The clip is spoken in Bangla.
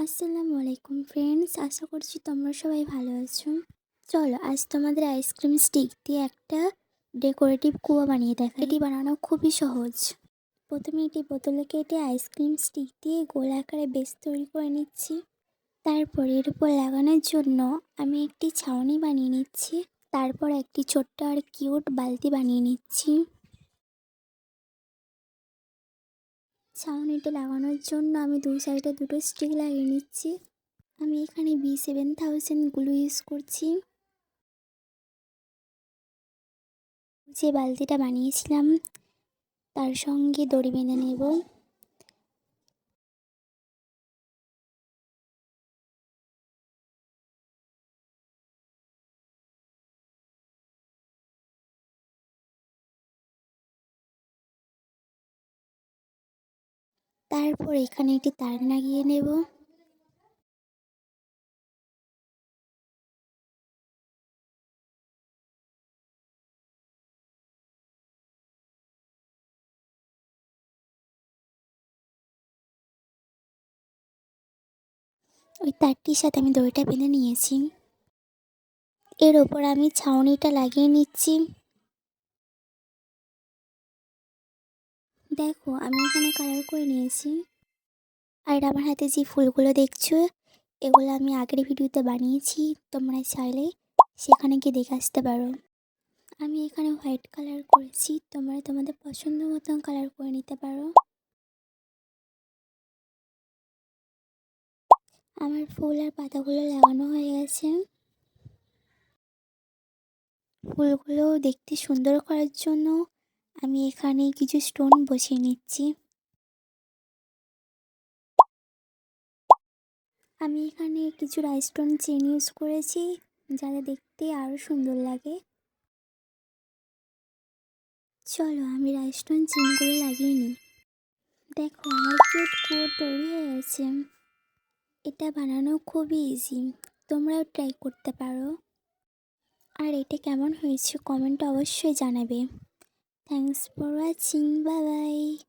আসসালামু আলাইকুম ফ্রেন্ডস, আশা করছি তোমরা সবাই ভালো আছো। চলো আজ তোমাদের আইসক্রিম স্টিক দিয়ে একটা ডেকোরেটিভ কুয়া বানিয়ে দেখাই। এটি বানানো খুবই সহজ। প্রথমে এটি বোতলে কেটে আইসক্রিম স্টিক দিয়ে গোল আকারে বেস তৈরি করে নিচ্ছি। তারপর এর উপর লাগানোর জন্য আমি একটি ছাউনি বানিয়ে নিচ্ছি। তারপর একটি ছোট্ট আর কিউট বালতি বানিয়ে নিচ্ছি। ছাউনিটা লাগানোর জন্য আমি দুই সাইডে দুটো স্টিক লাগিয়ে নিচ্ছি। আমি এখানে B7000 গ্লু ইউজ করছি। যে বালতিটা বানিয়েছিলাম তার সঙ্গে দড়ি বেঁধে নেব। তারপর এখানে একটি তার লাগিয়ে নেব। ওই তারটির সাথে আমি দড়িটা বেঁধে নিয়েছি। এর ওপর আমি ছাউনিটা লাগিয়ে নিচ্ছি। দেখো আমি এখানে কালার করে নিয়েছি। আর আমার হাতে যে ফুলগুলো দেখছো এগুলো আমি আগের ভিডিওতে বানিয়েছি, তোমরা চাইলে সেখানে গিয়ে দেখে আসতে পারো। আমি এখানে হোয়াইট কালার করেছি, তোমরা তোমাদের পছন্দ মতন কালার করে নিতে পারো। আমার ফুল আর পাতাগুলো লাগানো হয়ে গেছে। ফুলগুলো দেখতে সুন্দর করার জন্য আমি এখানে কিছু স্টোন বসিয়ে নিচ্ছি। আমি এখানে কিছু রাইস্টোন চেন ইউজ করেছি যাতে দেখতে আরও সুন্দর লাগে। চলো আমি রাইস্টোন চেনগুলো লাগিয়ে নিই। দেখো আমার কিউট কোট তৈরি হয়ে গেছে। এটা বানানো খুবই ইজি, তোমরাও ট্রাই করতে পারো। আর এটা কেমন হয়েছে কমেন্টে অবশ্যই জানাবে। Thanks for watching, bye bye.